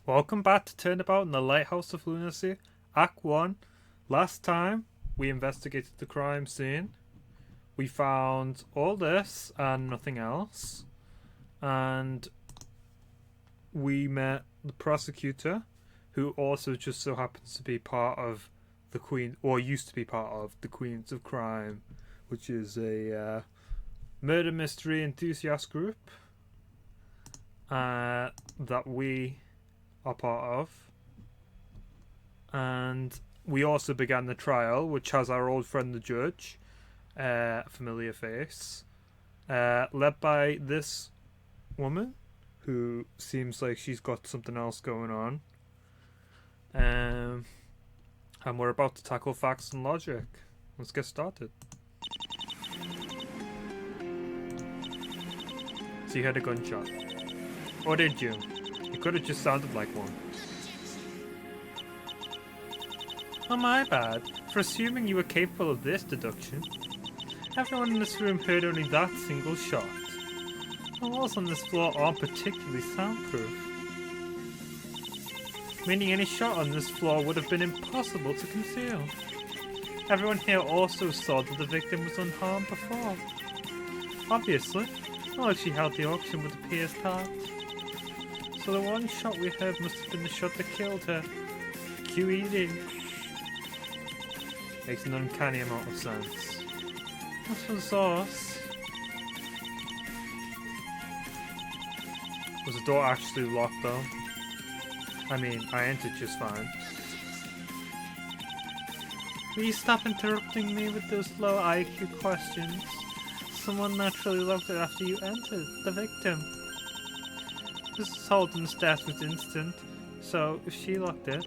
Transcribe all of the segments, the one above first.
Welcome back to Turnabout in the Lighthouse of Lunacy, Act 1. Last time, we investigated the crime scene. We found all this and nothing else. And we met the prosecutor, who also just so happens to be part of the Queen, or used to be part of the Queens of Crime, which is a murder mystery enthusiast group that we are part of. And we also began the trial, which has our old friend the judge, familiar face, led by this woman who seems like she's got something else going on. And we're about to tackle facts and logic. Let's get started. So you heard a gunshot. Or did you? It could have just sounded like one. Oh, my bad for assuming you were capable of this deduction. Everyone in this room heard only that single shot. The walls on this floor aren't particularly soundproof, meaning any shot on this floor would have been impossible to conceal. Everyone here also saw that the victim was unharmed before. Obviously, not like she held the auction with a pierced heart. So the one shot we heard must have been the shot that killed her. QED. Makes an uncanny amount of sense. As for the source, was the door actually locked though? I mean, I entered just fine. Will you stop interrupting me with those low IQ questions? Someone naturally locked it after you entered, the victim. Mrs. Holden's death was instant, so if she locked it,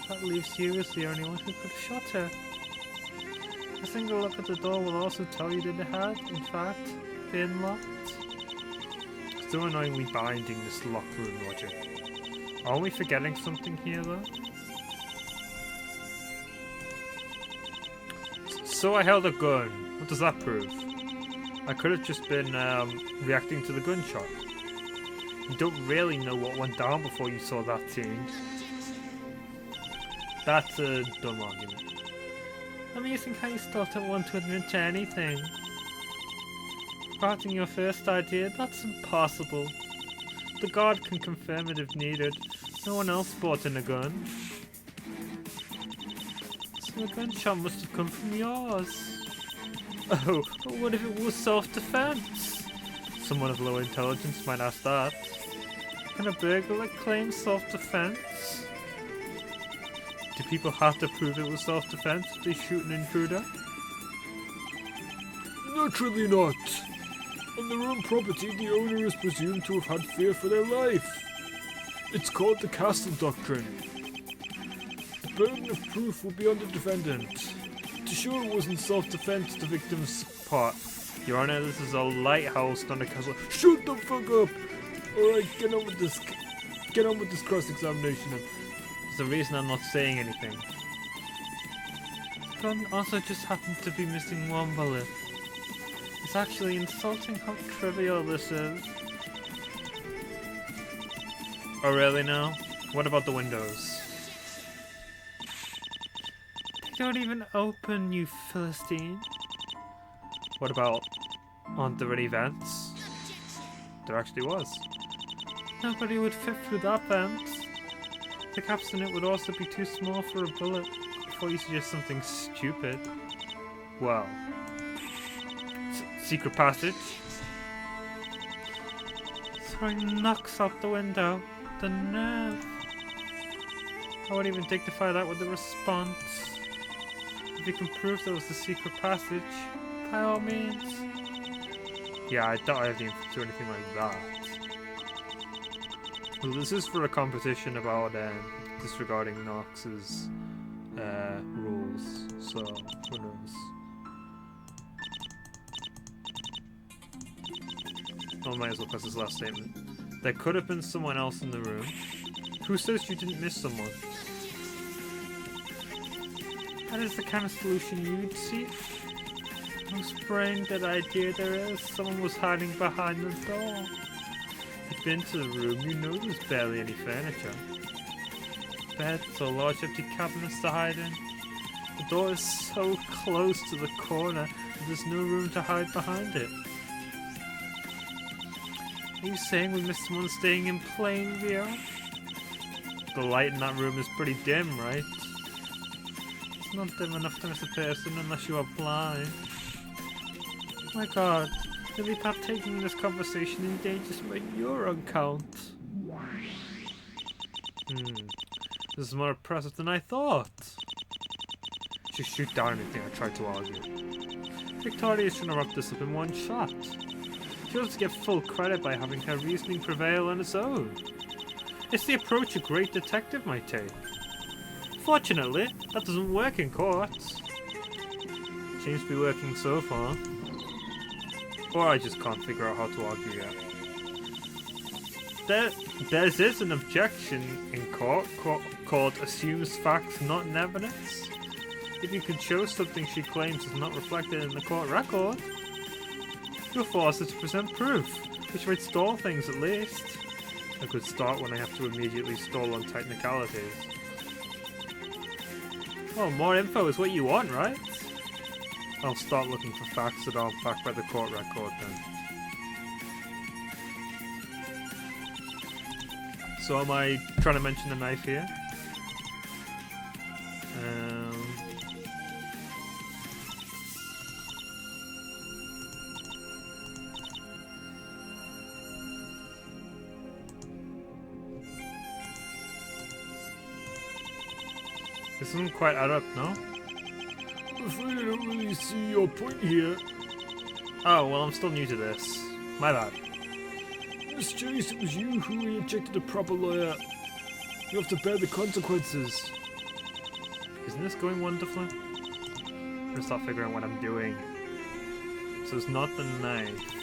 that leaves you as the only one who could have shot her. A single look at the door will also tell you that it had, in fact, been locked. Still annoyingly binding this locked room logic. Are we forgetting something here though? So I held a gun. What does that prove? I could have just been reacting to the gunshot. You don't really know what went down before you saw that scene. That's a dumb argument. Amazing how you still don't want to admit to anything. Regarding your first idea, that's impossible. The guard can confirm it if needed. No one else brought in a gun. So the gunshot must have come from yours. Oh, but what if it was self-defense? Someone of low intelligence might ask that. Can a burglar claim self-defense? Do people have to prove it was self-defense if they shoot an intruder? Naturally not. On their own property, the owner is presumed to have had fear for their life. It's called the castle doctrine. The burden of proof will be on the defendant. To show it wasn't self-defense, the victim's Part. Your Honor, this is a lighthouse, not a castle. Shut the fuck up! Alright, get on with this. Get on with this cross-examination. There's a reason I'm not saying anything. The gun also just happened to be missing one bullet. It's actually insulting how trivial this is. Oh really now? What about the windows? They don't even open, you Philistine. What about, aren't there any vents? There actually was. Nobody would fit through that vent. The gaps in it would also be too small for a bullet. Before you suggest something stupid. Well, secret passage. Throwing knocks out the window. The nerve. I won't even dignify that with a response. If you can prove there was the secret passage, by all means. Yeah, I doubt I have the info to anything like that. Well, this is for a competition about disregarding Knox's rules, so who knows. I might as well press this last statement. There could have been someone else in the room. Who says you didn't miss someone? That is the kind of solution you'd seek. Most brain dead idea there is. Someone was hiding behind the door. If you've been to the room, you know there's barely any furniture. Beds or large empty cabinets to hide in. The door is so close to the corner that there's no room to hide behind it. Are you saying we missed someone staying in plain view? The light in that room is pretty dim, right? It's not dim enough to miss a person unless you are blind. My god, really not taking this conversation endangers my neuron count. This is more impressive than I thought. Just shoot down anything I tried to argue. Victoria is trying to wrap this up in one shot. She wants to get full credit by having her reasoning prevail on its own. It's the approach a great detective might take. Fortunately, that doesn't work in courts. Seems to be working so far. Or I just can't figure out how to argue yet. There is an objection in court called assumes facts, not in evidence. If you can show something she claims is not reflected in the court record, you'll force her to present proof, which might stall things at least. A good start when I have to immediately stall on technicalities. Well, more info is what you want, right? I'll start looking for facts that aren't backed by the court record then. So am I trying to mention the knife here? This doesn't quite add up, no? I'm afraid I don't really see your point here. Oh, well, I'm still new to this. My bad. Miss Chase, it was you who rejected a proper lawyer. You have to bear the consequences. Isn't this going wonderfully? I'm gonna start figuring out what I'm doing. So it's not the knife.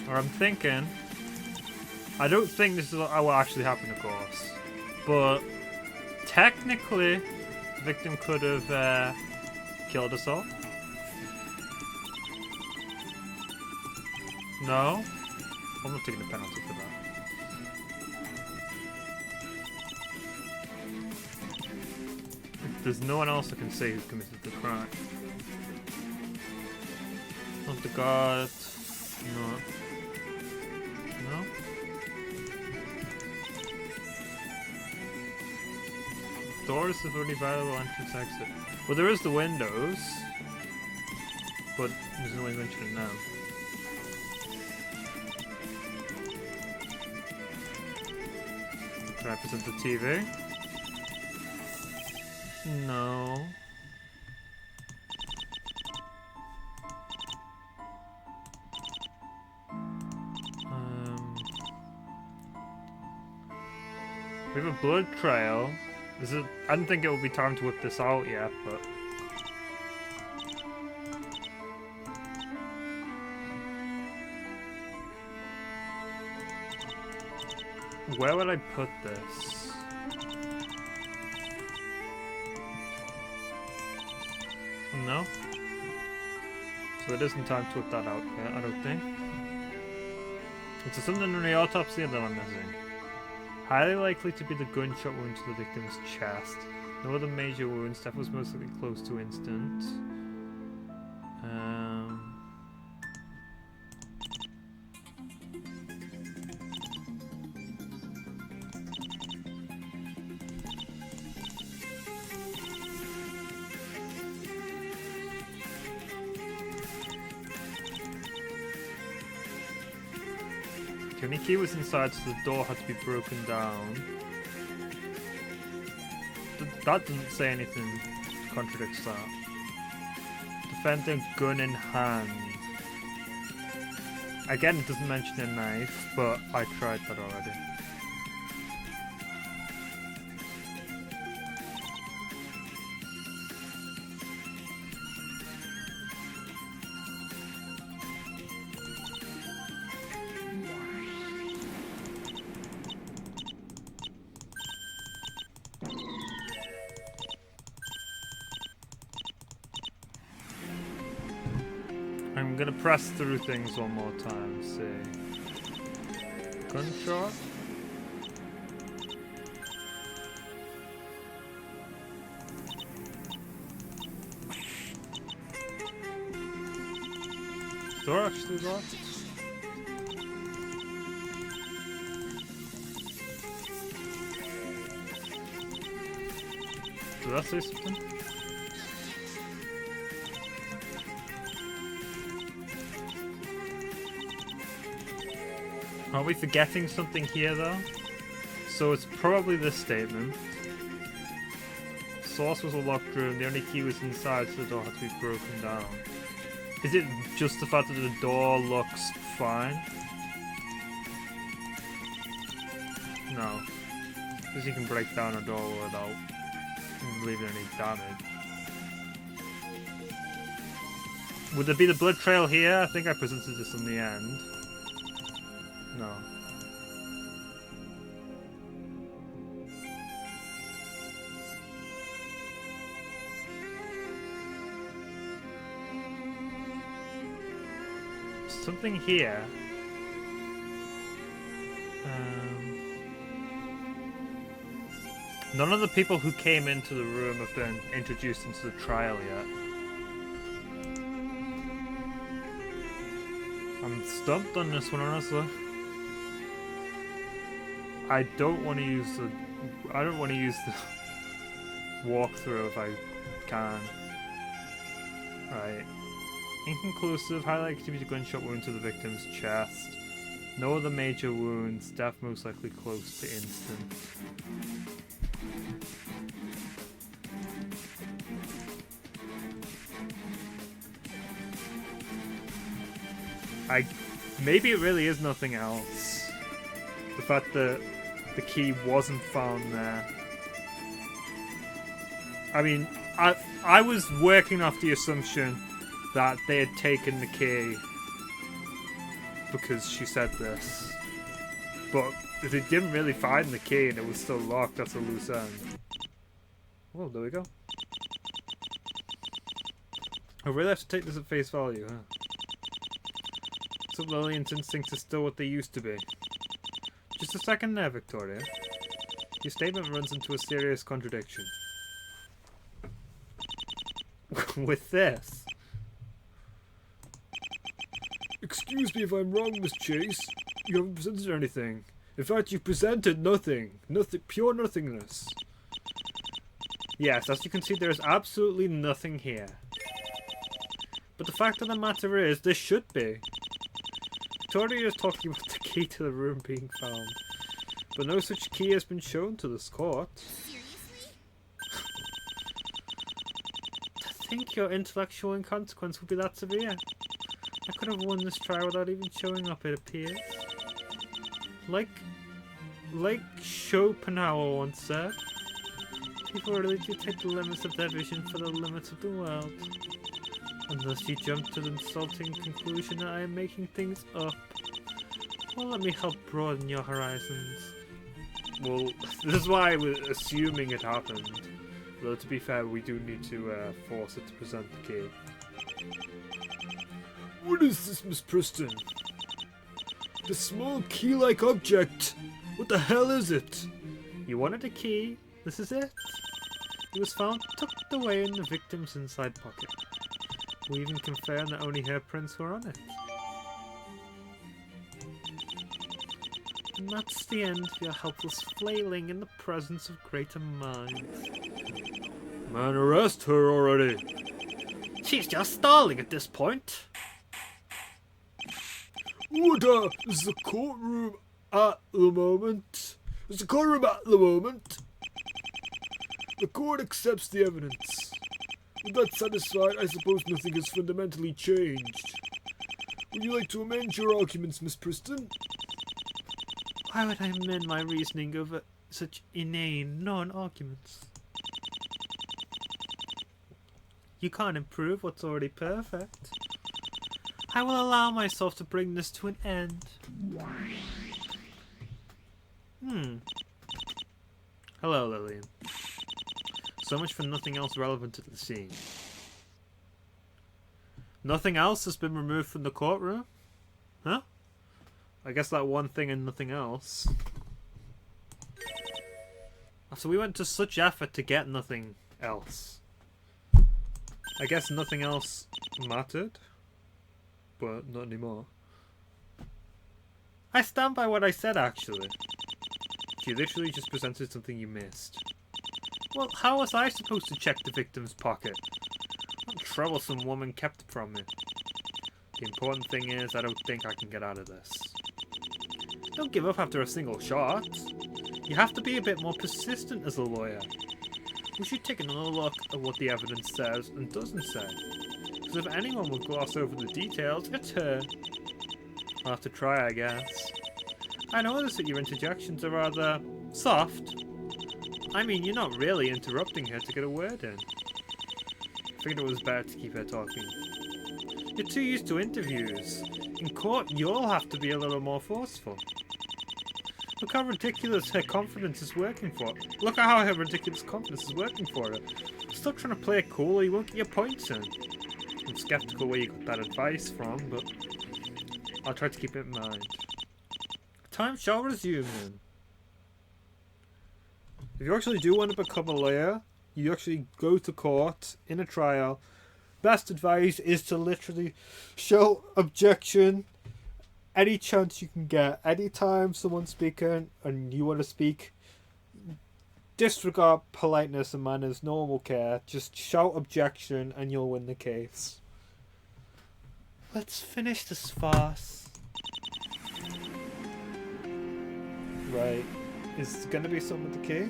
Or I'm thinking, I don't think this is what will actually happen, of course, but technically, the victim could have killed us all. No? I'm not taking the penalty for that. There's no one else that can say who committed the crime. Not the guard. No. No? Door is the only viable entrance exit. Well, there is the windows, but there's no way mentioning them. Can I present the TV? No. We have a blood trail. Is it? I don't think it will be time to whip this out yet, but where would I put this? No. So it isn't time to whip that out yet, I don't think. Is there something in the autopsy that I'm missing? Highly likely to be the gunshot wound to the victim's chest. No other major wounds. Death was most likely close to instant. The only key was inside, so the door had to be broken down. That doesn't say anything that contradicts that. Defender, gun in hand. Again, it doesn't mention a knife, but I tried that already. I'm gonna press through things one more time, see. Gunshot? Door actually locked? Did that say something? Are we forgetting something here though? So it's probably this statement. Source was a locked room, the only key was inside, so the door had to be broken down. Is it just the fact that the door looks fine? No. Because you can break down a door without leaving any damage. Would there be the blood trail here? I think I presented this in the end. No. Something here. None of the people who came into the room have been introduced into the trial yet. I'm stumped on this one, honestly. I don't want to use the walkthrough if I can. Right. Inconclusive. Highlight activity gunshot wound to the victim's chest. No other major wounds. Death most likely close to instant. Maybe it really is nothing else. The fact that the key wasn't found there. I mean, I was working off the assumption that they had taken the key because she said this. But if they didn't really find the key and it was still locked, that's a loose end. Well, there we go. I really have to take this at face value, huh? So Lillian's instincts are still what they used to be. Just a second there, Victoria. Your statement runs into a serious contradiction. With this. Excuse me if I'm wrong, Miss Chase. You haven't presented anything. In fact, you presented nothing. Nothing. Pure nothingness. Yes, as you can see, there is absolutely nothing here. But the fact of the matter is, there should be. Victoria is talking about the key to the room being found. But no such key has been shown to this court. Seriously? To think your intellectual inconsequence would be that severe. I could have won this trial without even showing up, it appears. Like Schopenhauer once said, people really do take the limits of their vision for the limits of the world. Unless you jump to the insulting conclusion that I am making things up. Well, let me help broaden your horizons. Well, this is why I was assuming it happened. Though to be fair, we do need to force it to present the key. What is this, Miss Preston? The small key-like object. What the hell is it? You wanted a key. This is it. It was found tucked away in the victim's inside pocket. We even confirmed that only her prints were on it. And that's the end of your helpless flailing in the presence of greater minds. Man, arrest her already. She's just stalling at this point. Order! This is the courtroom at the moment. It's the courtroom at the moment. The court accepts the evidence. With that satisfied, I suppose nothing has fundamentally changed. Would you like to amend your arguments, Miss Preston? Why would I amend my reasoning over such inane non-arguments? You can't improve what's already perfect. I will allow myself to bring this to an end. Hello, Lillian. So much for nothing else relevant to the scene. Nothing else has been removed from the courtroom? Huh? I guess that one thing and nothing else. So we went to such effort to get nothing else. I guess nothing else mattered. But not anymore. I stand by what I said, actually. You literally just presented something you missed. Well, how was I supposed to check the victim's pocket? What troublesome woman kept it from me. The important thing is, I don't think I can get out of this. Don't give up after a single shot. You have to be a bit more persistent as a lawyer. We should take another look at what the evidence says and doesn't say. Because if anyone would gloss over the details, it's her. I'll have to try, I guess. I notice that your interjections are rather soft. I mean, you're not really interrupting her to get a word in. I figured it was better to keep her talking. You're too used to interviews. In court, you'll have to be a little more forceful. Look how ridiculous her confidence is working for. Look at how her ridiculous confidence is working for her. Stop trying to play it cool or you won't get your points in. I'm skeptical where you got that advice from, but I'll try to keep it in mind. Time shall resume then. If you actually do want to become a lawyer, you actually go to court in a trial. Best advice is to literally show objection any chance you can get. Anytime someone's speaking and you want to speak, disregard politeness and manners. No one will care. Just shout objection and you'll win the case. Let's finish this farce. Right. Is there going to be something with the key?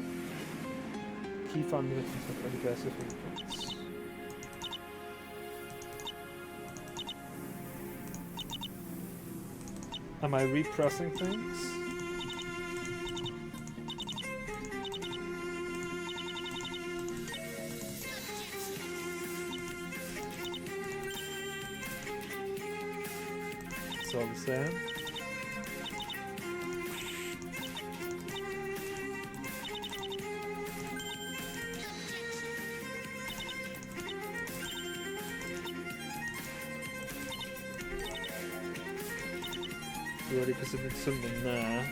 Key found in any aggressive fingerprints. Am I repressing things? It's all the same. Really, because there's something there.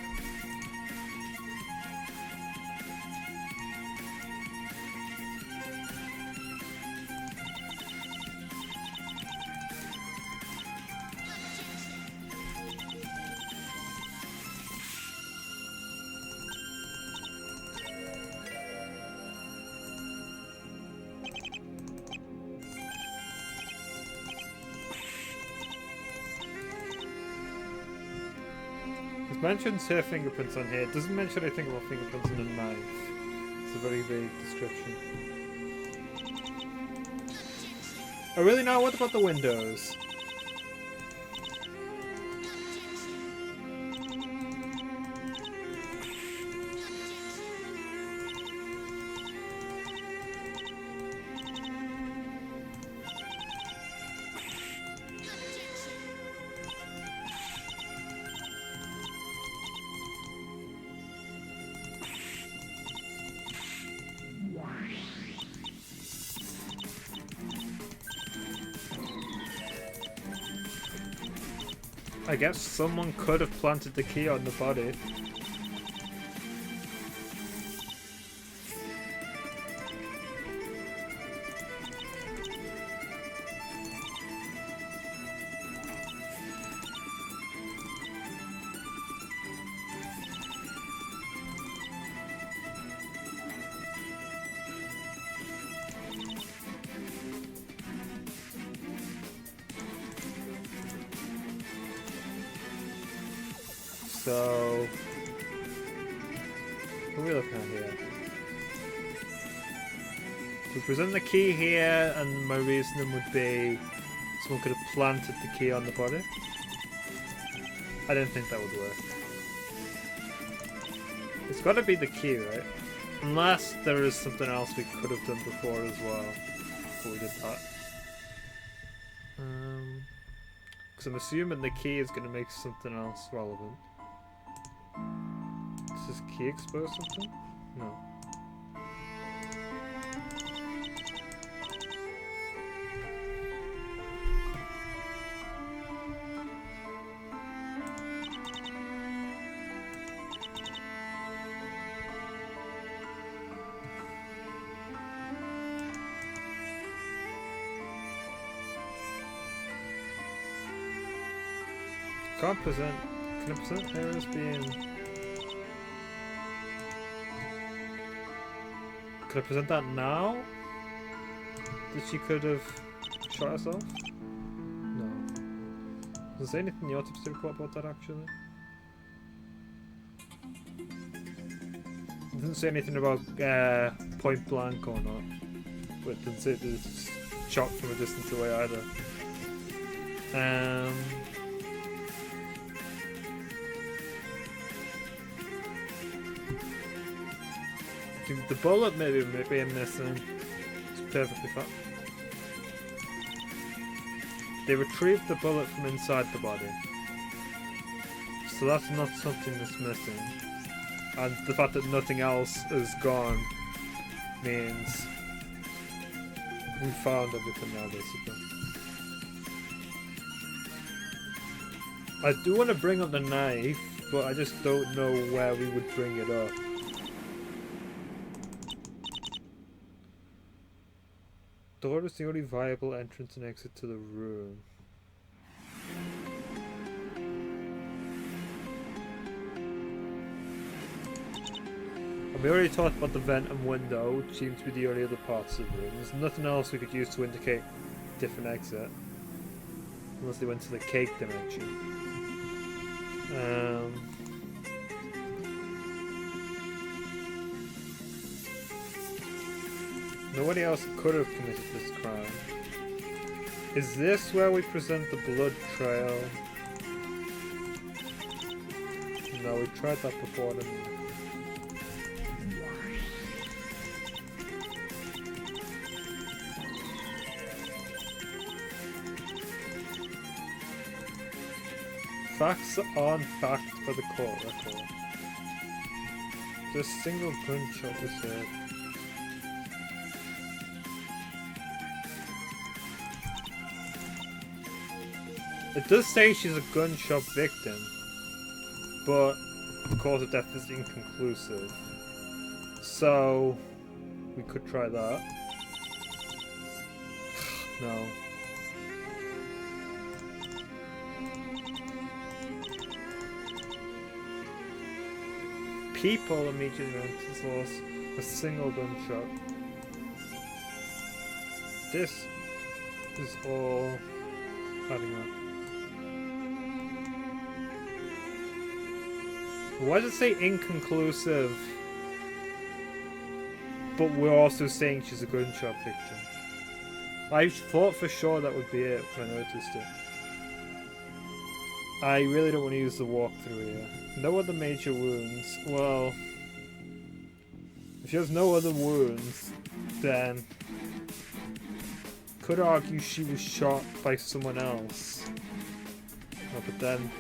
It mentions her fingerprints on here. It doesn't mention anything about fingerprints in a knife. It's a very vague description. Oh really? No, what about the windows? I guess someone could have planted the key on the body. So, what are we looking at here? We present the key here, and my reasoning would be someone could have planted the key on the body. I don't think that would work. It's got to be the key, right? Unless there is something else we could have done before as well. Before we did that. Because I'm assuming the key is going to make something else relevant. Does this key expose something? No. Can't present. Can I present her as being? Could I present that now? That she could have shot herself? No. Does there anything in the autopsy report about that actually? It doesn't say anything about point blank or not. But it doesn't say it was shot from a distance away either. The bullet maybe missing. It's perfectly fine. They retrieved the bullet from inside the body. So that's not something that's missing. And the fact that nothing else is gone means we found everything now, basically. I do want to bring up the knife, but I just don't know where we would bring it up. Door is the only viable entrance and exit to the room. And we already talked about the vent and window, which seem to be the only other parts of the room. There's nothing else we could use to indicate different exit. Unless they went to the cake dimension. Nobody else could have committed this crime. Is this where we present the blood trail? No, we tried that before, didn't we? Facts aren't backed by the court record. This single gunshot was heard. It does say she's a gunshot victim, but the cause of death is inconclusive. So, we could try that. No. People immediately went to source a single gunshot. This is all adding up. Why does it say inconclusive? But we're also saying she's a gunshot victim. I thought for sure that would be it when I noticed it. I really don't want to use the walkthrough here. No other major wounds. Well, if she has no other wounds, then could argue she was shot by someone else. Oh, but then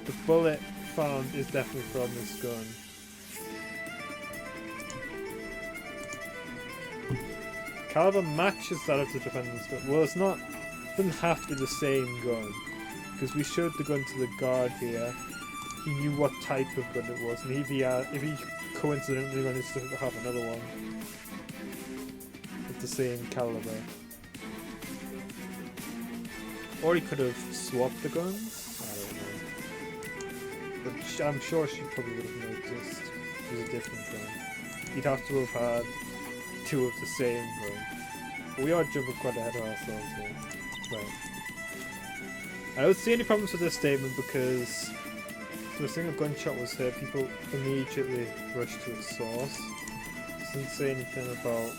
the bullet found is definitely from this gun. Caliber matches that of the defendant's gun. Well, it's not. It doesn't have to be the same gun, because we showed the gun to the guard here. He knew what type of gun it was, and if he coincidentally managed to have another one with the same caliber, or he could have swapped the guns. I don't know, but I'm sure she probably would have noticed it was a different gun. He'd have to have had two of the same gun. But we are jumping quite ahead of ourselves here. Right. I don't see any problems with this statement because if a single gunshot was heard, people immediately rushed to its source. It doesn't say anything about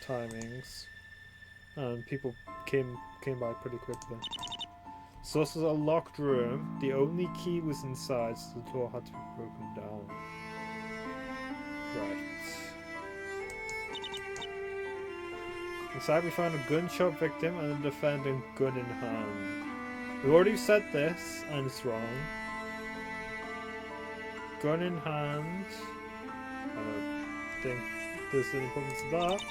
timings, and people came by pretty quickly. So this was a locked room. The only key was inside, so the door had to be broken down. Right. Inside we found a gunshot victim and a defendant gun in hand. We've already said this, and it's wrong. Gun in hand. I don't think there's any problems with that.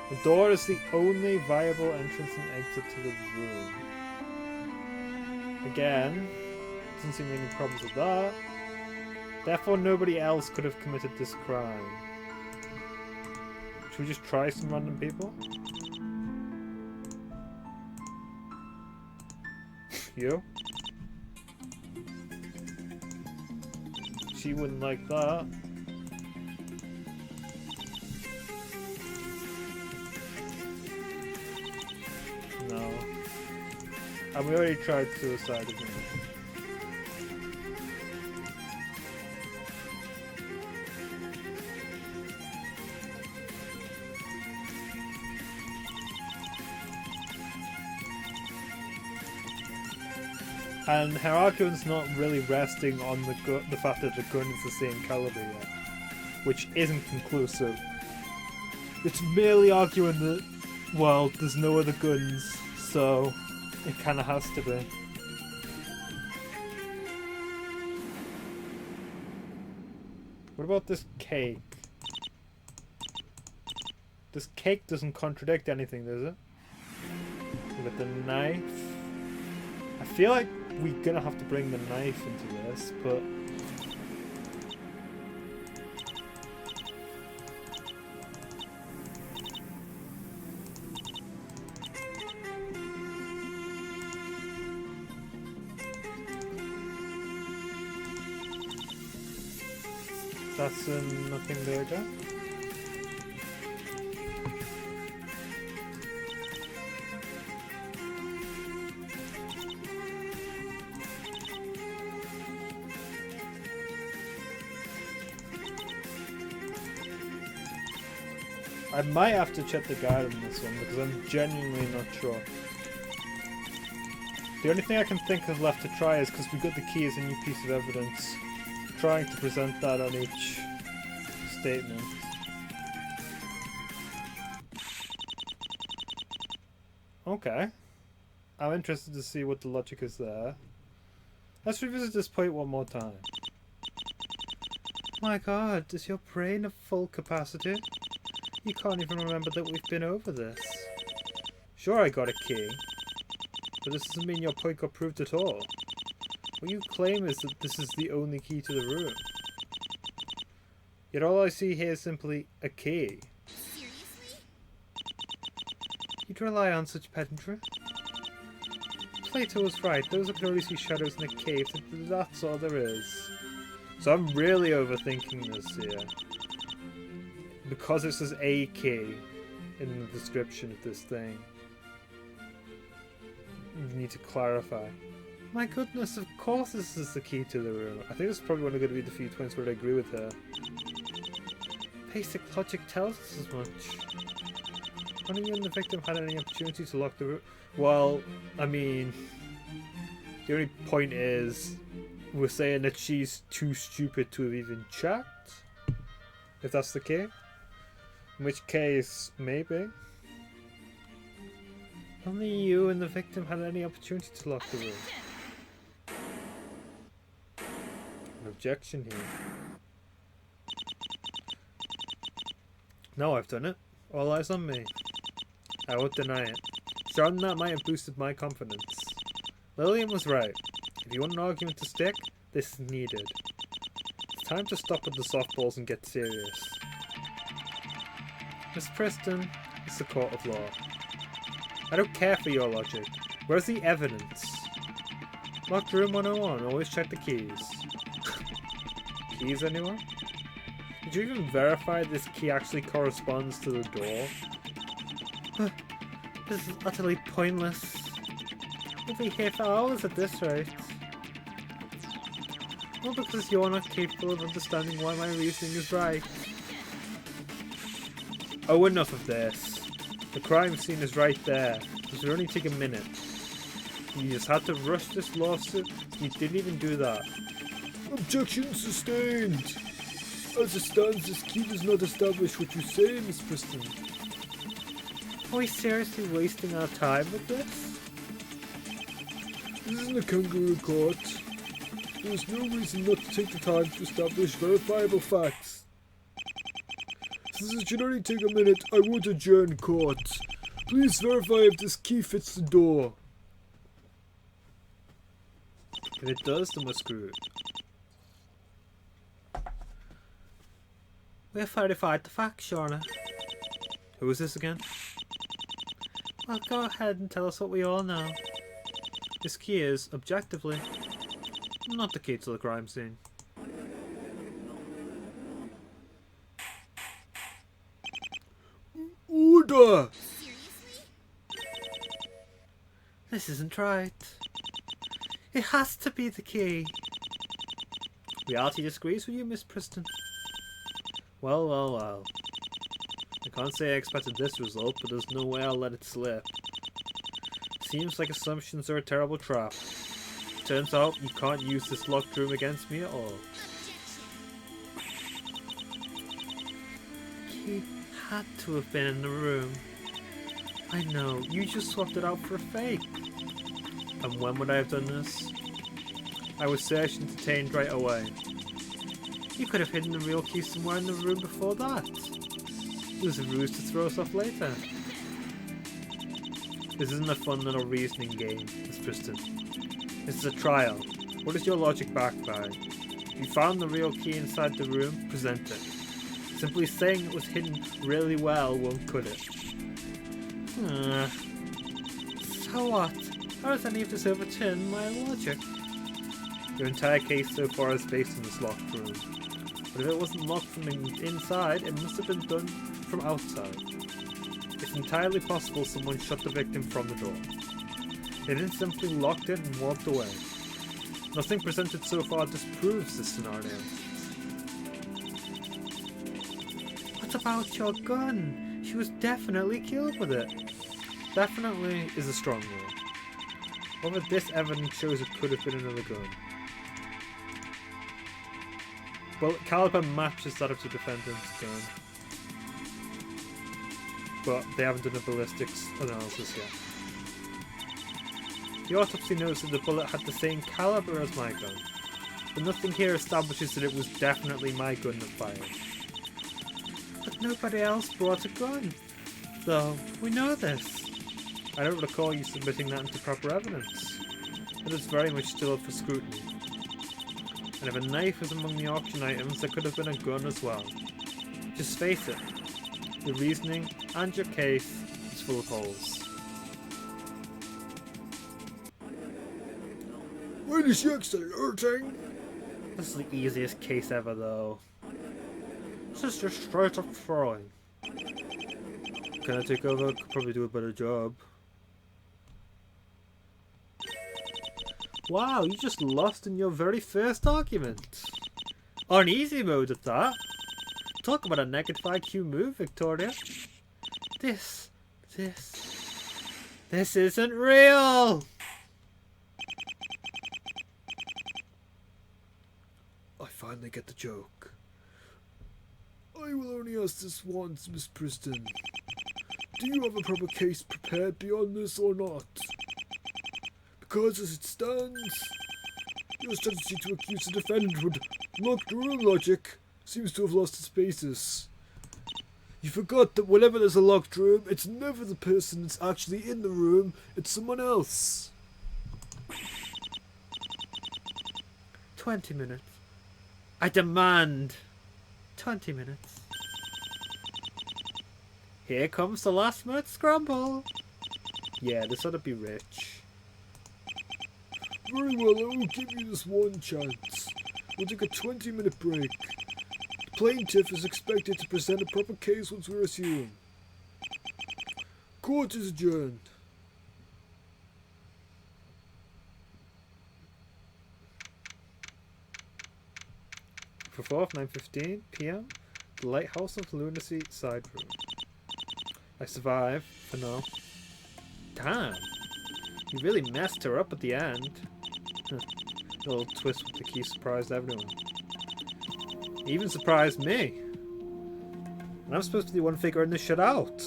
The door is the only viable entrance and exit to the room. Again, doesn't seem any problems with that. Therefore, nobody else could have committed this crime. Should we just try some random people? You? She wouldn't like that. No. And we already tried suicide again. And her argument's not really resting on the fact that the gun is the same caliber yet, which isn't conclusive. It's merely arguing that, well, there's no other guns, so it kind of has to be. What about this cake? This cake doesn't contradict anything, does it? With the knife. I feel like we're gonna have to bring the knife into this, but that's nothing there, Jack. I might have to check the guide on this one because I'm genuinely not sure. The only thing I can think of left to try is, because we got the key as a new piece of evidence, trying to present that on each statement. Okay. I'm interested to see what the logic is there. Let's revisit this point one more time. My god, is your brain at full capacity? You can't even remember that we've been over this. Sure, I got a key, but this doesn't mean your point got proved at all. What you claim is that this is the only key to the room. Yet all I see here is simply a key. Seriously? You'd rely on such pedantry? Plato was right, those who can only see shadows in a cave, that's all there is. So I'm really overthinking this here. Because it says a key in the description of this thing. You need to clarify. My goodness, of course this is the key to the room. I think this is probably one of going to be the few points where I agree with her. Basic logic tells us as much. None of you and the victim had any opportunity to lock the room. Well, I mean, the only point is we're saying that she's too stupid to have even checked. If that's the case. In which case, maybe. Only you and the victim had any opportunity to lock the room. An objection here. No, I've done it. All eyes on me. I won't deny it. Starting that might have boosted my confidence. Lillian was right. If you want an argument to stick, this is needed. It's time to stop with the softballs and get serious. Miss Preston, it's the court of law. I don't care for your logic. Where's the evidence? Locked room 101, always check the keys. Keys, anyone? Did you even verify this key actually corresponds to the door? This is utterly pointless. We'll be here for hours at this rate. Well, because you're not capable of understanding why my reasoning is right. Oh, enough of this. The crime scene is right there. This will only take a minute. You just had to rush this lawsuit. You didn't even do that. Objection sustained. As it stands, this key does not establish what you say, Miss Preston. Are we seriously wasting our time with this? This isn't a kangaroo court. There is no reason not to take the time to establish verifiable facts. Since it should only take a minute, I won't adjourn court. Please verify if this key fits the door. If it does, then we're screwed. We've verified the facts, Shauna. Who is this again? Well, go ahead and tell us what we all know. This key is, objectively, not the key to the crime scene. Murder! This isn't right. It has to be the key. Reality disagrees with you, Miss Preston. Well. I can't say I expected this result, but there's no way I'll let it slip. Seems like assumptions are a terrible trap. Turns out you can't use this locked room against me at all. Key had to have been in the room. I know, you just swapped it out for a fake. And when would I have done this? I was search entertained right away. You could have hidden the real key somewhere in the room before that. It was a ruse to throw us off later. This isn't a fun little reasoning game, Miss Preston. This is a trial. What is your logic backed by? If you found the real key inside the room, present it. Simply saying it was hidden really well won't cut it. So what? How does any of this overturn my logic? Your entire case so far is based on this locked room. But if it wasn't locked from inside, it must have been done from outside. It's entirely possible someone shut the victim from the door. They didn't simply locked it and walked away. Nothing presented so far disproves this scenario. What about your gun? She was definitely killed with it. Definitely is a strong word. However, this evidence shows it could have been another gun. Well, caliber matches that of the defendant's gun. But they haven't done a ballistics analysis yet. The autopsy notes that the bullet had the same caliber as my gun, but nothing here establishes that it was definitely my gun that fired. But nobody else brought a gun, though. We know this. I don't recall you submitting that into proper evidence. It is very much still up for scrutiny. And if a knife was among the auction items, there could have been a gun as well. Just face it, your reasoning and your case is full of holes. Really alerting! This is the easiest case ever, though. This is just straight up throwing. Can I take over? Could probably do a better job. Wow, you just lost in your very first argument. On easy mode at that. Talk about a negative IQ move, Victoria. This isn't real! I finally get the joke. I will only ask this once, Miss Preston. Do you have a proper case prepared beyond this or not? Because as it stands, your strategy to accuse the defendant with locked room logic seems to have lost its basis. You forgot that whenever there's a locked room, it's never the person that's actually in the room, it's someone else. 20 minutes. I demand 20 minutes. Here comes the last minute scramble. Yeah, this ought to be rich. Very well, I will give you this one chance. We'll take a 20-minute break. The plaintiff is expected to present a proper case once we resume. Court is adjourned. For 4th, 9:15 PM, the Lighthouse of Lunacy side room. I survive, for now. Damn! You really messed her up at the end. The little twist with the key surprised everyone. It even surprised me. And I'm supposed to be the one figuring this shit out.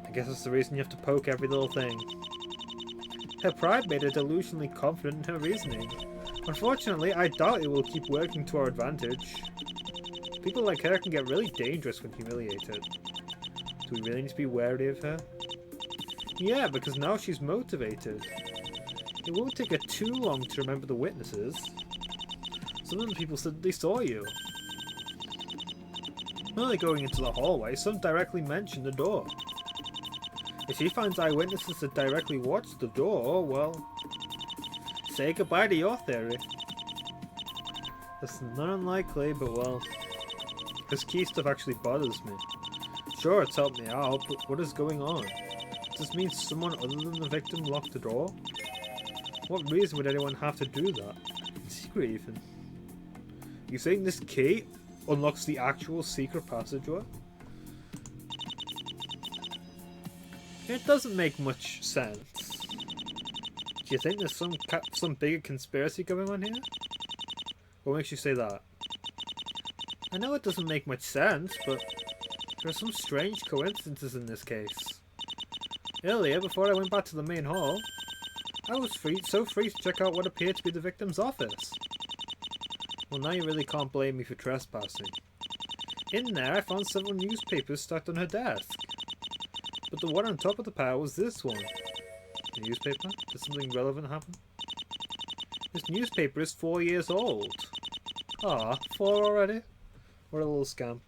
I guess that's the reason you have to poke every little thing. Her pride made her delusionally confident in her reasoning. Unfortunately, I doubt it will keep working to our advantage. People like her can get really dangerous when humiliated. Do we really need to be wary of her? Yeah, because now she's motivated. It won't take her too long to remember the witnesses. Some of the people said they saw you. When they're going into the hallway, some directly mentioned the door. If she finds eyewitnesses that directly watched the door, well, say goodbye to your theory. That's not unlikely, but well, this key stuff actually bothers me. Sure, it's helped me out, but what is going on? Does this mean someone other than the victim locked the door? What reason would anyone have to do that? In secret even. You saying this key unlocks the actual secret passageway? It doesn't make much sense. Do you think there's some bigger conspiracy going on here? What makes you say that? I know it doesn't make much sense, but there are some strange coincidences in this case. Earlier, before I went back to the main hall, I was so free to check out what appeared to be the victim's office. Well, now you really can't blame me for trespassing. In there, I found several newspapers stacked on her desk. But the one on top of the pile was this one. A newspaper? Did something relevant happen? This newspaper is 4 years old. Ah, 4 already? What a little scamp.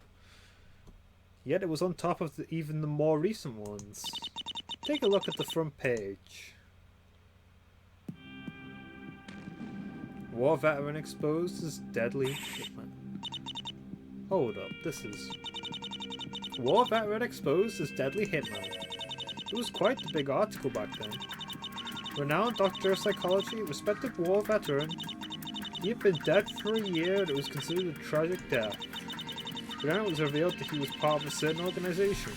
Yet it was on top of even the more recent ones. Take a look at the front page. War veteran exposed as deadly hitman. Hold up, this is... War veteran exposed as deadly hitman. It was quite the big article back then. Renowned doctor of psychology, respected war veteran. He had been dead for a year and it was considered a tragic death. But then it was revealed that he was part of a certain organization.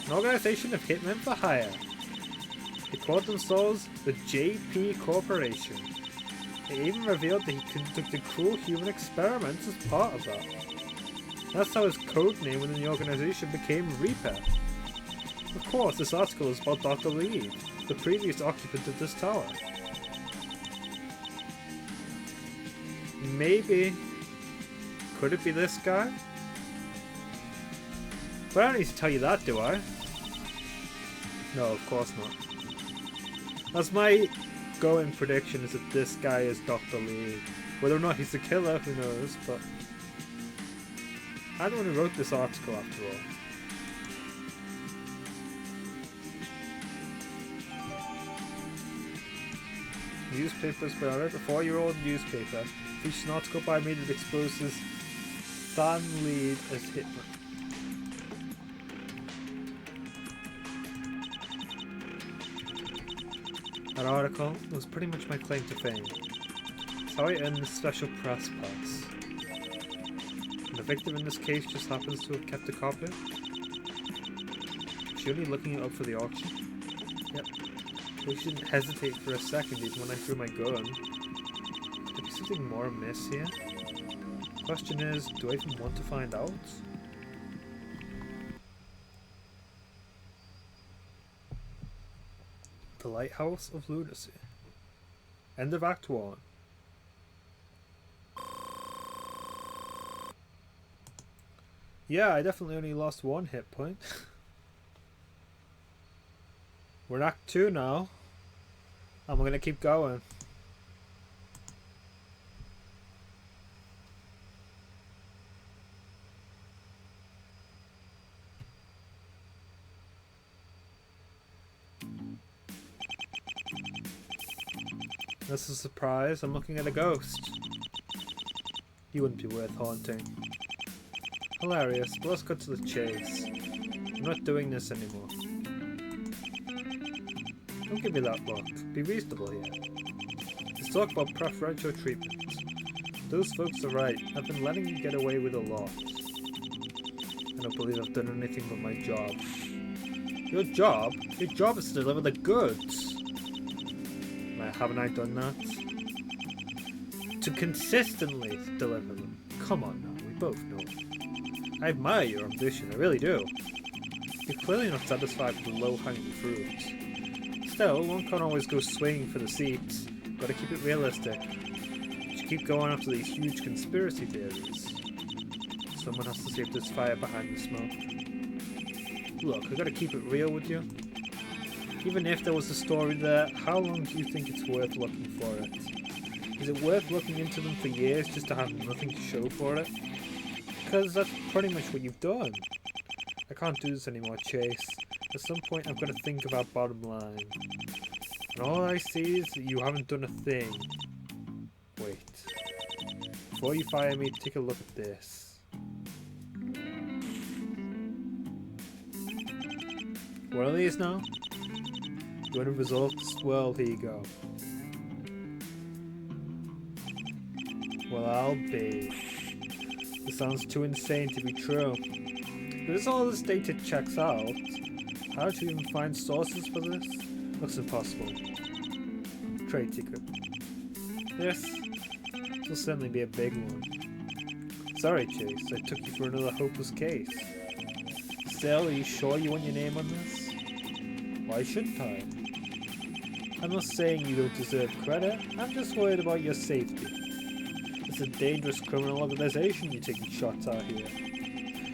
An organization of hitmen for hire. They called themselves the JP Corporation. They even revealed that he conducted cruel human experiments as part of that. That's how his code name within the organization became Reaper. Of course, this article is about Dr. Lee, the previous occupant of this tower. Maybe. Could it be this guy? But I don't need to tell you that, do I? No, of course not. That's my going prediction, is that this guy is Dr. Lee. Whether or not he's the killer, who knows, but... I'm the one who wrote this article after all. Newspapers, but I read a 4-year-old newspaper features an article by me that exposes Stan Lee as Hitler. That article was pretty much my claim to fame. It's how I earned this special press pass. And the victim in this case just happens to have kept a copy. She only looking it up for the auction. Yep. Well, she didn't hesitate for a second even when I threw my gun. Could there be something more amiss here? Question is, do I even want to find out? The Lighthouse of Lunacy. End of Act 1. Yeah, I definitely only lost 1 hit point. We're in Act 2 now. And we're gonna keep going. That's a surprise. I'm looking at a ghost. You wouldn't be worth haunting. Hilarious, but let's cut to the chase. I'm not doing this anymore. Don't give me that look. Be reasonable here. Let's talk about preferential treatment. Those folks are right. I've been letting you get away with a lot. I don't believe I've done anything but my job. Your job? Your job is to deliver the goods. Haven't I done that? To consistently deliver them. Come on now, we both know. I admire your ambition, I really do. You're clearly not satisfied with the low-hanging fruit. Still, one can't always go swinging for the seats. Gotta keep it realistic. You keep going after these huge conspiracy theories. Someone has to save this fire behind the smoke. Look, I gotta keep it real with you. Even if there was a story there, how long do you think it's worth looking for it? Is it worth looking into them for years just to have nothing to show for it? Because that's pretty much what you've done. I can't do this anymore, Chase. At some point I've got to think about bottom line. And all I see is that you haven't done a thing. Wait. Before you fire me, take a look at this. One of these now? You want the results? Well, here you go. Well, I'll be. This sounds too insane to be true. Because all this data checks out, how do you even find sources for this? Looks impossible. Trade secret. Yes, this will certainly be a big one. Sorry, Chase, I took you for another hopeless case. Still, are you sure you want your name on this? Why shouldn't I? I'm not saying you don't deserve credit, I'm just worried about your safety. It's a dangerous criminal organization you're taking shots at here.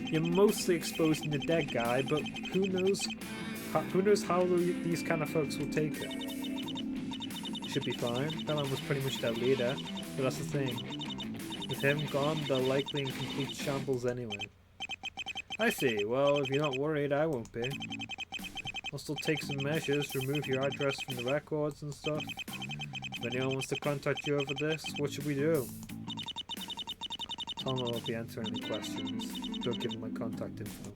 You're mostly exposing the dead guy, but who knows how these kind of folks will take it. Should be fine. That man was pretty much their leader, but that's the thing. With him gone, they're likely in complete shambles anyway. I see. Well, if you're not worried, I won't be. I'll still take some measures, remove your address from the records and stuff. If anyone wants to contact you over this, what should we do? Tell them I won't be answering any questions. Don't give them my contact info.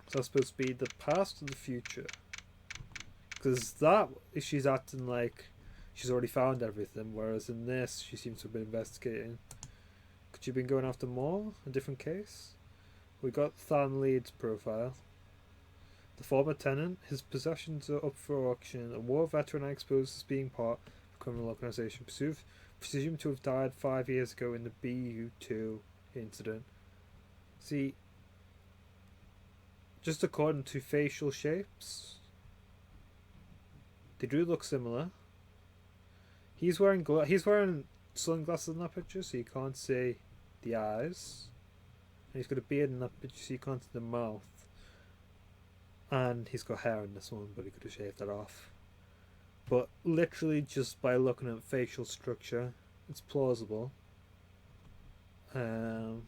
So that's supposed to be the past or the future? Because that, she's acting like she's already found everything, whereas in this, she seems to have been investigating. Could you have been going after more? A different case? We got Than Leeds' profile. The former tenant, his possessions are up for auction. A war veteran exposed as being part of a criminal organisation. Presumed to have died 5 years ago in the BU2 incident. See, just according to facial shapes, they do look similar. He's wearing sunglasses in that picture, so you can't see the eyes. And he's got a beard in that picture, so you can't see the mouth. And he's got hair in this one, but he could have shaved that off. But literally, just by looking at facial structure, it's plausible. That's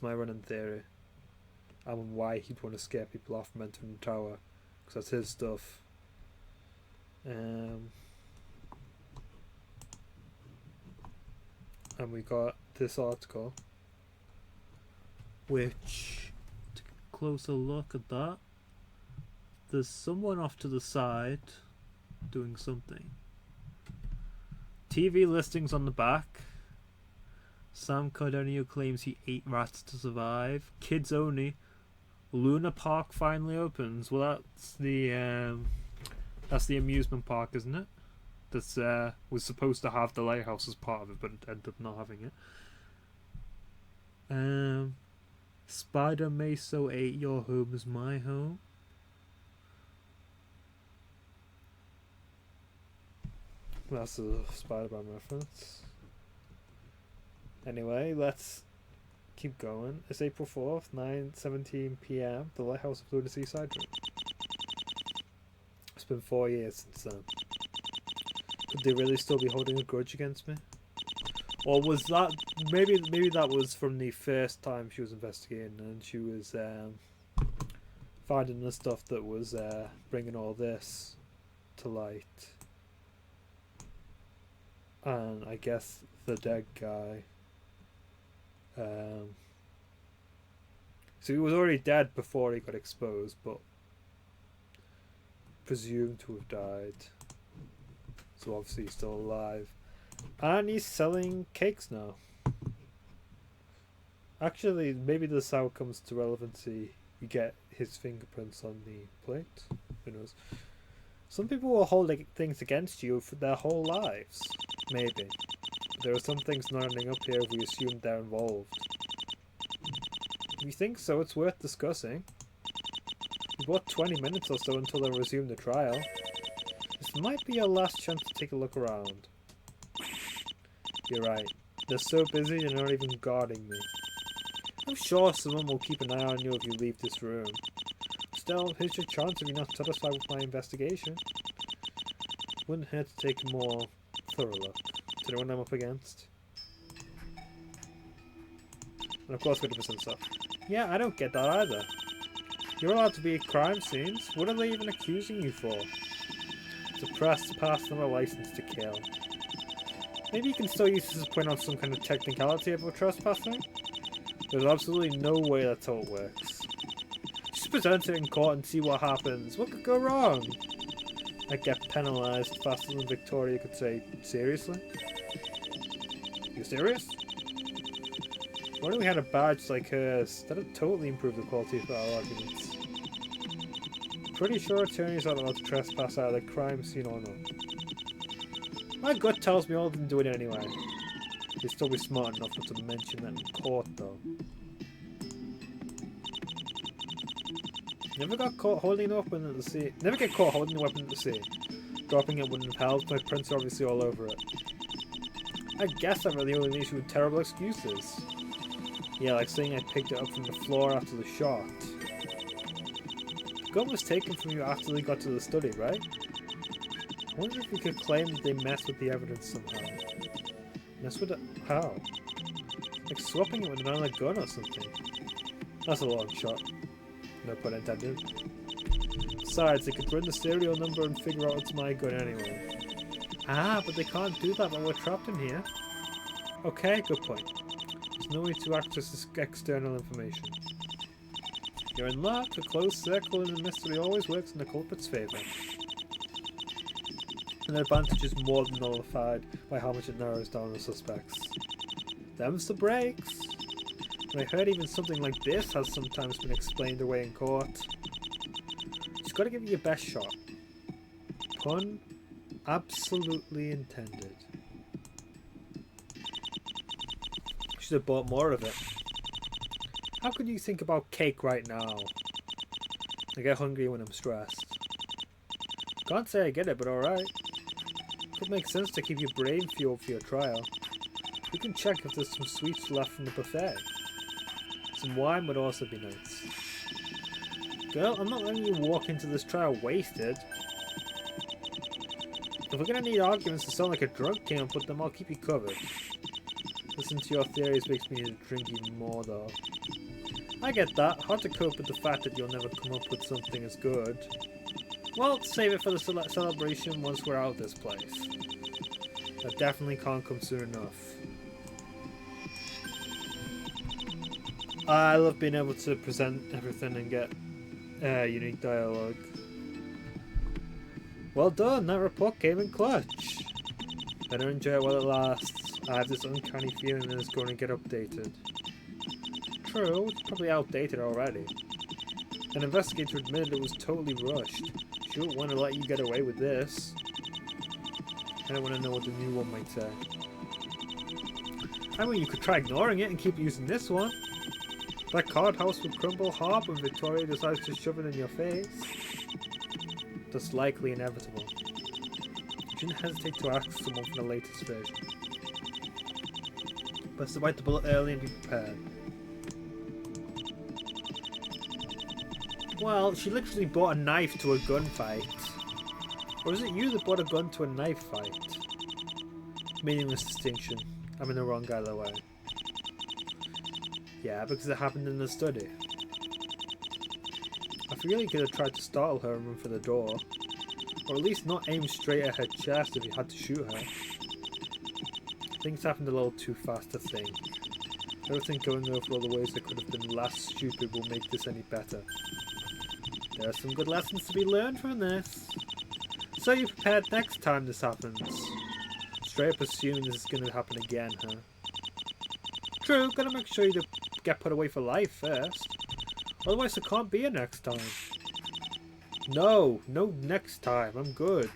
my running theory. And why he'd want to scare people off from entering the tower, because that's his stuff. And we got this article, which, to take a closer look at that, there's someone off to the side doing something. TV listings on the back. Sam Cardonio claims he ate rats to survive. Kids only. Luna Park finally opens. Well, that's the amusement park, isn't it? That's was supposed to have the Lighthouse as part of it, but it ended up not having it. Spider Meso 8, your home is my home. That's a Spider-Man reference. Anyway, let's keep going. It's April 4th, 9:17 PM, the Lighthouse of Lunacy side room. It's been 4 years since then. Could they really still be holding a grudge against me? Or was that, maybe that was from the first time she was investigating and she was finding the stuff that was bringing all this to light. And I guess the dead guy, so he was already dead before he got exposed, but presumed to have died. So obviously he's still alive. And he's selling cakes now. Actually, maybe this is how it comes to relevancy. You get his fingerprints on the plate. Who knows? Some people will hold things against you for their whole lives. Maybe. There are some things not ending up here if we assume they're involved. If you think so, it's worth discussing. We've got 20 minutes or so until they resume the trial. This might be your last chance to take a look around. You're right. They're so busy they're not even guarding me. I'm sure someone will keep an eye on you if you leave this room. Still, here's your chance if you're not satisfied with my investigation. Wouldn't hurt to take a more thorough look. Do you know what I'm up against? And of course 50% stuff. Yeah, I don't get that either. You're allowed to be at crime scenes. What are they even accusing you for? Suppress, pass them a license to kill. Maybe you can still use this as a point on some kind of technicality about trespassing? There's absolutely no way that's how it works. Just present it in court and see what happens. What could go wrong? I get penalised faster than Victoria could say, seriously? You serious? What if we had a badge like hers? That'd totally improve the quality of our arguments. Pretty sure attorneys aren't allowed to trespass out of the crime scene or not. My gut tells me all of them do it anyway. They'd still be smart enough not to mention that in court though. Never got caught holding a weapon at the sea. Never get caught holding a weapon at the sea. Dropping it wouldn't have helped. My prints are obviously all over it. I guess I'm really only leaves you with terrible excuses. Yeah, like saying I picked it up from the floor after the shot. The gun was taken from you after they got to the study, right? I wonder if we could claim that they messed with the evidence somehow. Mess with it? How? Like swapping it with another gun or something. That's a long shot. No pun intended. Besides, they could run the serial number and figure out it's my gun anyway. Ah, but they can't do that while we're trapped in here. Okay, good point. There's no way to access this external information. You're in luck. A closed circle in the mystery always works in the culprit's favour. And the advantage is more than nullified by how much it narrows down the suspects. Them's the breaks. And I heard even something like this has sometimes been explained away in court. Just gotta give it your best shot. Pun absolutely intended. Should have bought more of it. How could you think about cake right now? I get hungry when I'm stressed. Can't say I get it, but alright. Could make sense to keep your brain fueled for your trial. We can check if there's some sweets left from the buffet. Some wine would also be nice. Girl, I'm not letting you walk into this trial wasted. If we're gonna need arguments to sound like a drunk camp, but them I'll keep you covered. Listening to your theories makes me need to drink even more though. I get that. Hard to cope with the fact that you'll never come up with something as good. Well, save it for the celebration once we're out of this place. That definitely can't come soon enough. I love being able to present everything and get unique dialogue. Well done, that report came in clutch. Better enjoy it while it lasts. I have this uncanny feeling that it's going to get updated. True, it's probably outdated already. An investigator admitted it was totally rushed. She wouldn't want to let you get away with this. I don't want to know what the new one might say. I mean, you could try ignoring it and keep using this one. That card house will crumble hard when Victoria decides to shove it in your face. That's likely inevitable. You shouldn't hesitate to ask someone for the latest version. Best to bite the bullet early and be prepared. Well, she literally bought a knife to a gunfight. Or is it you that bought a gun to a knife fight? Meaningless distinction. I'm in the wrong either way. Yeah, because it happened in the study. I feel you could have tried to startle her and run for the door. Or at least not aim straight at her chest if you had to shoot her. Things happened a little too fast to think. I don't think going over all the ways that could have been less stupid will make this any better. There are some good lessons to be learned from this. So you're prepared next time this happens. Straight up assuming this is going to happen again, huh? True, gotta make sure you don't get put away for life first. Otherwise there can't be a next time. No next time, I'm good.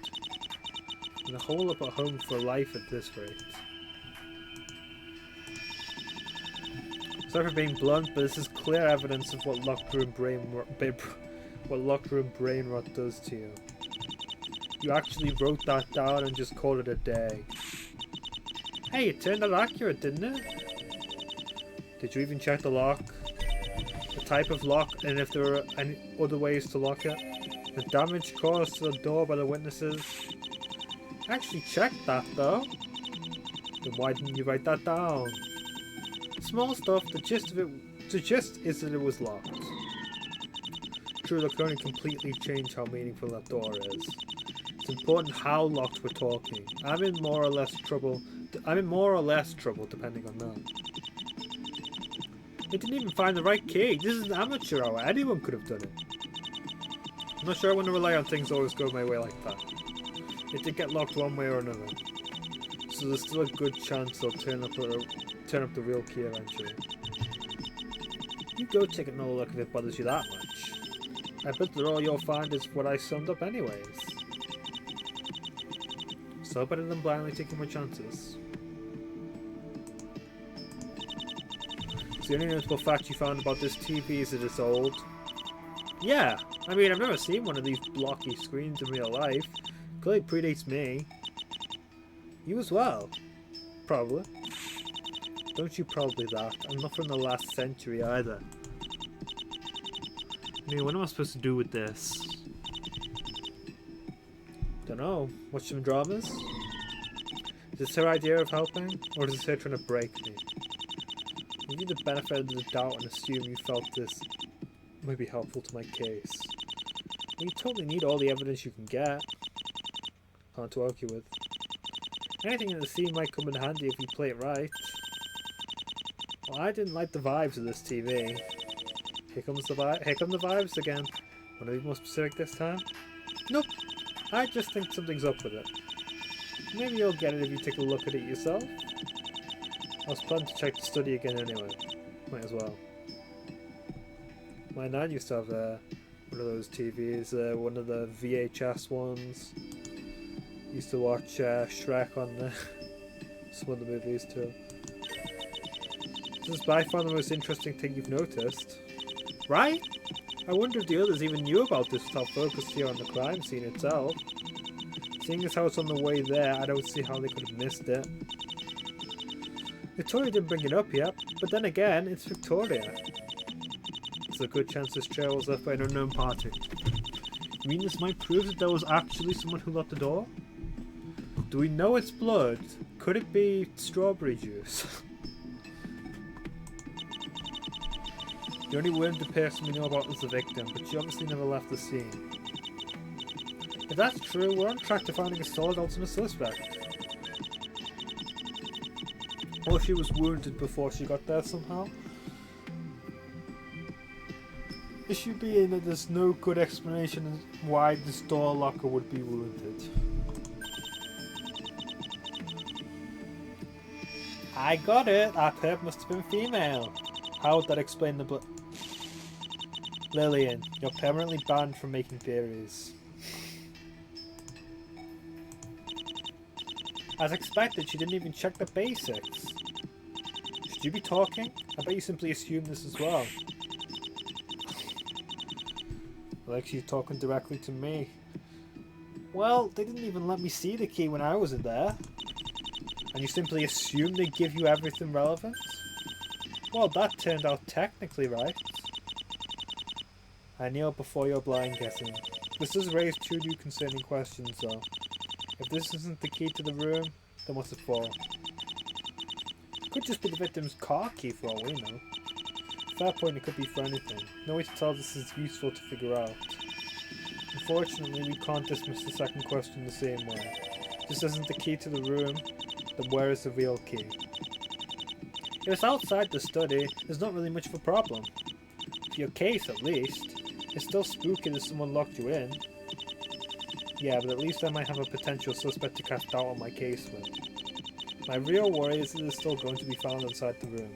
I'm gonna hole up at home for life at this rate. Sorry for being blunt, but this is clear evidence of what locked room brain rot does to you. You actually wrote that down and just called it a day. Hey, it turned out accurate, didn't it? Did you even check the lock? The type of lock, and if there were any other ways to lock it? The damage caused to the door by the witnesses? I actually checked that though. Then why didn't you write that down? Small stuff, the gist is that it was locked. True, that can only completely change how meaningful that door is. It's important how locked we're talking. I'm in more or less trouble depending on that. It didn't even find the right key. This is an amateur hour. Anyone could have done it. I'm not sure I want to rely on things always go my way like that. It did get locked one way or another. So there's still a good chance they'll turn up the real key eventually. You go take another look if it bothers you that much. I bet that all you'll find is what I summed up anyways. So better than blindly taking my chances. So the only notable fact you found about this TV is that it's old. Yeah, I mean, I've never seen one of these blocky screens in real life. Clearly predates me. You as well. Probably. Don't you probably that. I'm not from the last century either. I mean, what am I supposed to do with this? Dunno. Watch some dramas? Is this her idea of helping? Or is this her trying to break me? I give you the benefit of the doubt and assume you felt this might be helpful to my case. Well, you totally need all the evidence you can get. Hard to argue with. Anything in the scene might come in handy if you play it right. Well, I didn't like the vibes of this TV. Here come the vibes again. Want to be more specific this time? Nope. I just think something's up with it. Maybe you'll get it if you take a look at it yourself. I was planning to check the study again anyway. Might as well. My nan used to have one of those TVs, one of the VHS ones. Used to watch Shrek on some of the movies too. This is by far the most interesting thing you've noticed. Right? I wonder if the others even knew about this without focused here on the crime scene itself. Seeing as how it's on the way there, I don't see how they could have missed it. Victoria didn't bring it up yet, but then again, it's Victoria. There's a good chance this trail was left by an unknown party. You mean this might prove that there was actually someone who locked the door? Do we know it's blood? Could it be strawberry juice? The only wounded person we know about is the victim, but she obviously never left the scene. If that's true, we're on track to finding a solid alternate suspect. Or she was wounded before she got there somehow. Issue being that there's no good explanation as why this door locker would be wounded. I got it! Our perp must have been female. How would that explain the Lillian, you're permanently banned from making theories. As expected, she didn't even check the basics. Should you be talking? I bet you simply assumed this as well. Like she's talking directly to me. Well, they didn't even let me see the key when I was in there. And you simply assume they give you everything relevant? Well, that turned out technically right. I kneel before your blind guessing. This does raise two new concerning questions though. If this isn't the key to the room, then what's it for? It could just be the victim's car key for all we know. At that point it could be for anything. No way to tell this is useful to figure out. Unfortunately, we can't dismiss the second question the same way. If this isn't the key to the room, then where is the real key? If it's outside the study, there's not really much of a problem. For your case, at least. It's still spooky that someone locked you in. Yeah, but at least I might have a potential suspect to cast doubt on my case with. My real worry is that it's still going to be found inside the room.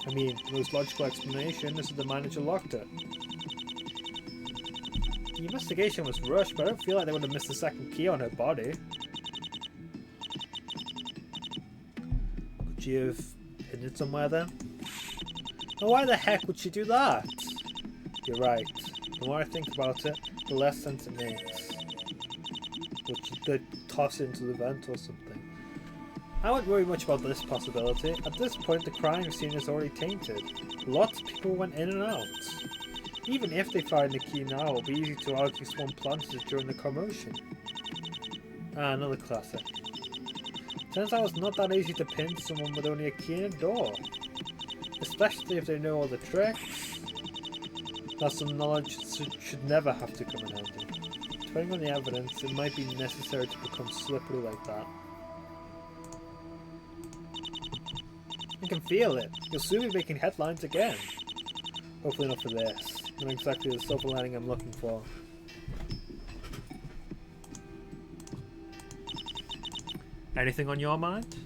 I mean, the most logical explanation is that the manager locked it. The investigation was rushed, but I don't feel like they would have missed the second key on her body. Could she have hidden it somewhere then? Now why the heck would she do that? You're right. The more I think about it, the less sense it makes. Would she toss it into the vent or something? I wouldn't worry much about this possibility. At this point, the crime scene is already tainted. Lots of people went in and out. Even if they find the key now, it'll be easy to argue someone planted it during the commotion. Ah, another classic. Turns out it's not that easy to pin someone with only a key and a door. Especially if they know all the tricks. Now some knowledge should never have to come in handy. Depending on the evidence, it might be necessary to become slippery like that. I can feel it. You'll soon be making headlines again. Hopefully not for this. Not exactly the silver lining I'm looking for. Anything on your mind?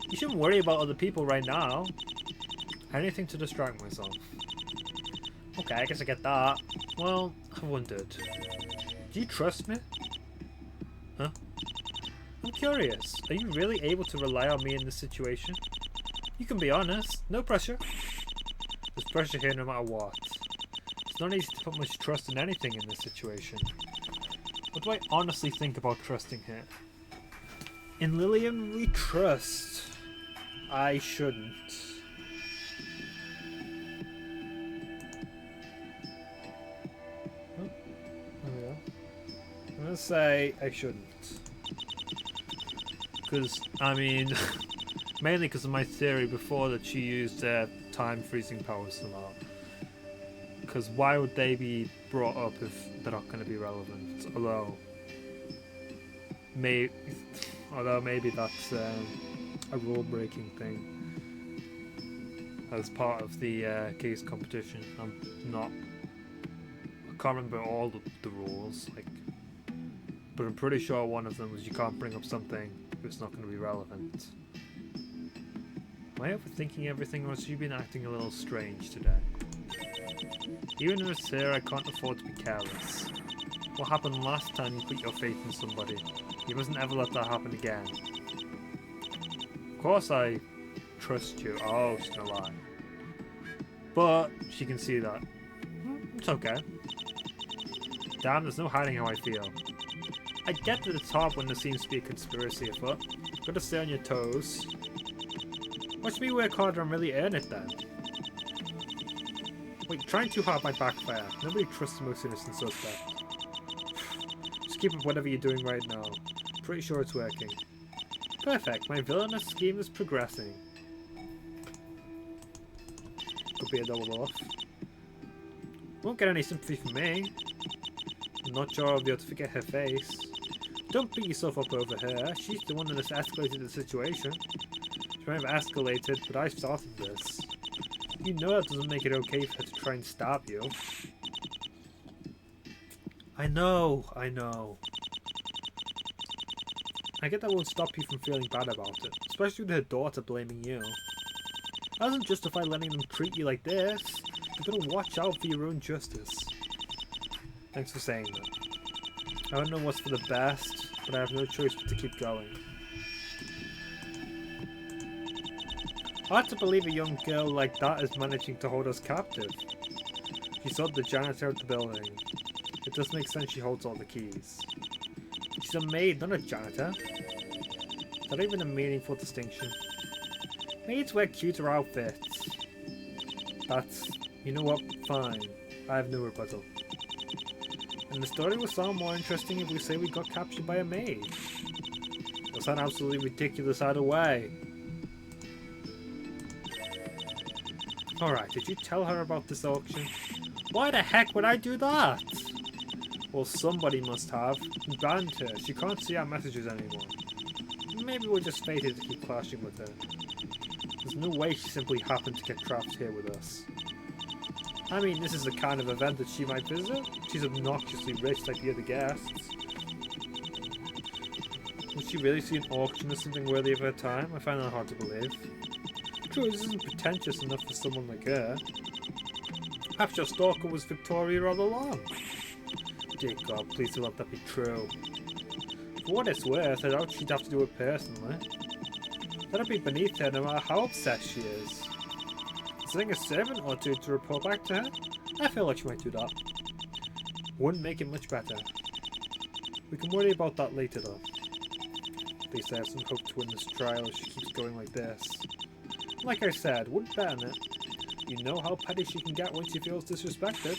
You shouldn't worry about other people right now. Anything to distract myself. Okay, I guess I get that. Well, I wondered. Do you trust me? Huh? I'm curious. Are you really able to rely on me in this situation? You can be honest. No pressure. There's pressure here no matter what. It's not easy to put much trust in anything in this situation. What do I honestly think about trusting her? In Lillian, we trust. I shouldn't. Oh, there we go. I'm gonna say I shouldn't. Because, I mean, mainly because of my theory before that she used time freezing powers somehow. Because why would they be brought up if they're not going to be relevant? Although maybe that's a rule-breaking thing as part of the case competition. I can't remember all the rules, but I'm pretty sure one of them was you can't bring up something if it's not going to be relevant. Am I overthinking everything, or has you been acting a little strange today? Even if it's here, I can't afford to be careless. What happened last time you put your faith in somebody? You mustn't ever let that happen again. Of course I trust you. Oh, she's gonna lie. But she can see that. It's okay. Damn, there's no hiding how I feel. I get that it's hard when there seems to be a conspiracy afoot. Gotta stay on your toes. Watch me work harder and really earn it then. Wait, trying too hard might backfire. Nobody trusts the most innocent suspect. Just keep up whatever you're doing right now. Pretty sure it's working. Perfect, my villainous scheme is progressing. Could be a double bluff. Won't get any sympathy from me. I'm not sure I'll be able to forget her face. Don't beat yourself up over her. She's the one that has escalated the situation. She might have escalated, but I started this. You know that doesn't make it okay for her to try and stab you. I know. I get that won't stop you from feeling bad about it, especially with her daughter blaming you. That doesn't justify letting them treat you like this. You've got to watch out for your own justice. Thanks for saying that. I don't know what's for the best, but I have no choice but to keep going. Hard to believe a young girl like that is managing to hold us captive. She sold the janitor of the building. It does make sense she holds all the keys. She's a maid, not a janitor. Is that even a meaningful distinction? Maids wear cuter outfits. That's... you know what? Fine. I have no rebuttal. And the story will sound more interesting if we say we got captured by a maid. It'll sound absolutely ridiculous either way. Alright, did you tell her about this auction? Why the heck would I do that? Well, somebody must have. You banned her. She can't see our messages anymore. Maybe we're just fated to keep clashing with her. There's no way she simply happened to get trapped here with us. I mean, this is the kind of event that she might visit. She's obnoxiously rich like the other guests. Would she really see an auction as something worthy of her time? I find that hard to believe. True, this isn't pretentious enough for someone like her. Perhaps your stalker was Victoria all along. Dear God, please don't let that be true. For what it's worth, I doubt she'd have to do it personally. That'd be beneath her no matter how obsessed she is. Sending a servant or two to report back to her? I feel like she might do that. Wouldn't make it much better. We can worry about that later though. At least I have some hope to win this trial if she keeps going like this. Like I said, wouldn't bet on it. You know how petty she can get when she feels disrespected.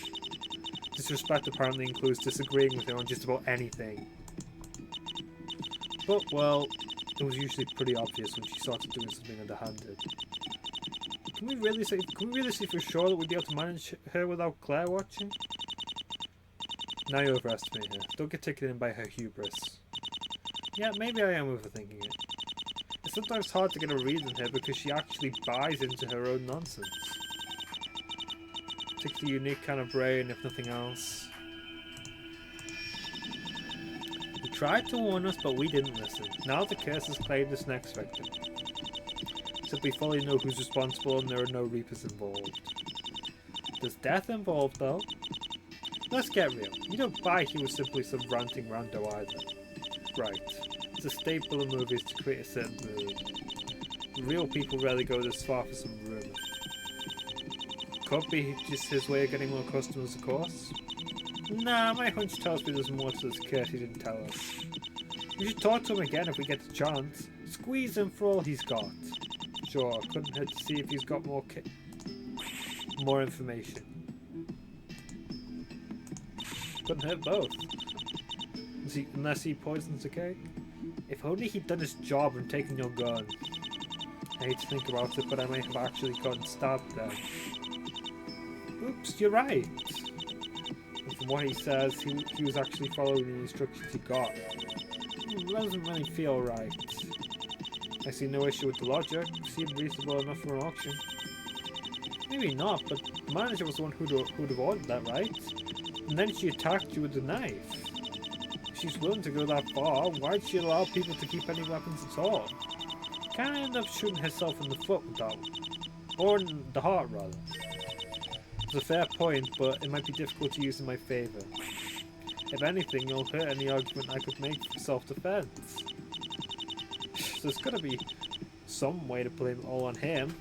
Disrespect apparently includes disagreeing with her on just about anything. But, well, it was usually pretty obvious when she started doing something underhanded. Can we really say for sure that we'd be able to manage her without Claire watching? Now you overestimate her. Don't get taken in by her hubris. Yeah, maybe I am overthinking it. sometimes hard to get a read on her because she actually buys into her own nonsense. Takes a unique kind of brain, if nothing else. He tried to warn us, but we didn't listen. Now the curse has claimed this next victim. So we fully know who's responsible and there are no Reapers involved. There's death involved though. Let's get real. You don't buy he was simply some ranting rando either. Right. It's a staple of movies to create a certain mood. Real people rarely go this far for some rumour. Could be just his way of getting more customers, of course. Nah, my hunch tells me there's more to this curse he didn't tell us. We should talk to him again if we get the chance. Squeeze him for all he's got. Sure, couldn't hurt to see if he's got more information. Couldn't hurt both. Unless he poisons the cake. If only he'd done his job and taken your gun. I hate to think about it, but I may have actually gotten stabbed there. Oops, you're right. And from what he says, he was actually following the instructions he got. It doesn't really feel right. I see no issue with the logic. Seemed reasonable enough for an auction. Maybe not, but the manager was the one who'd have ordered that, right? And then she attacked you with a knife. If she's willing to go that far, why'd she allow people to keep any weapons at all? Can't end up shooting herself in the foot with that one. Or in the heart, rather. It's a fair point, but it might be difficult to use in my favour. If anything, it'll hurt any argument I could make for self-defense. There's gotta be some way to blame it all on him.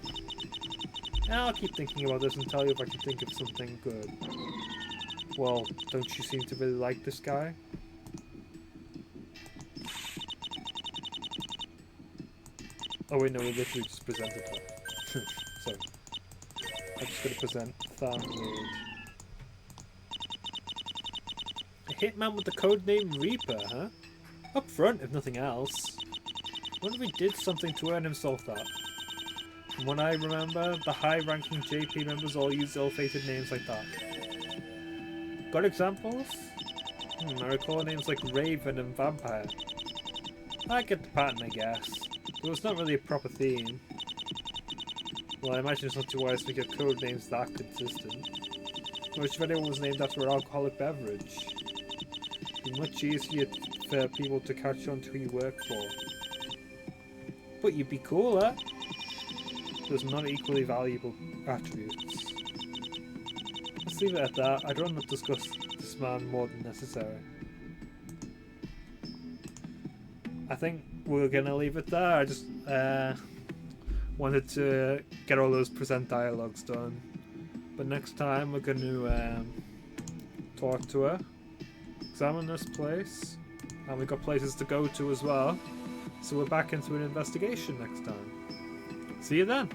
I'll keep thinking about this and tell you if I can think of something good. Well, don't you seem to really like this guy? Oh wait, no, we literally just presented that. Sorry. I'm just gonna present Thamwood. A hitman with the codename Reaper, huh? Up front, if nothing else. Wonder if he did something to earn himself that. From what I remember, the high-ranking JP members all use ill-fated names like that. Got examples? I recall names like Raven and Vampire. I get the pattern, I guess. But it's not really a proper theme. Well, I imagine it's not too wise to make your code names that consistent. Which if anyone was named after an alcoholic beverage. It'd be much easier for people to catch on to who you work for. But you'd be cooler. There's not equally valuable attributes. Let's leave it at that. I don't want to discuss this man more than necessary. I think we're gonna leave it there. I just wanted to get all those present dialogues done. But next time we're gonna talk to her, examine this place, and we've got places to go to as well. So we're back into an investigation next time. See you then!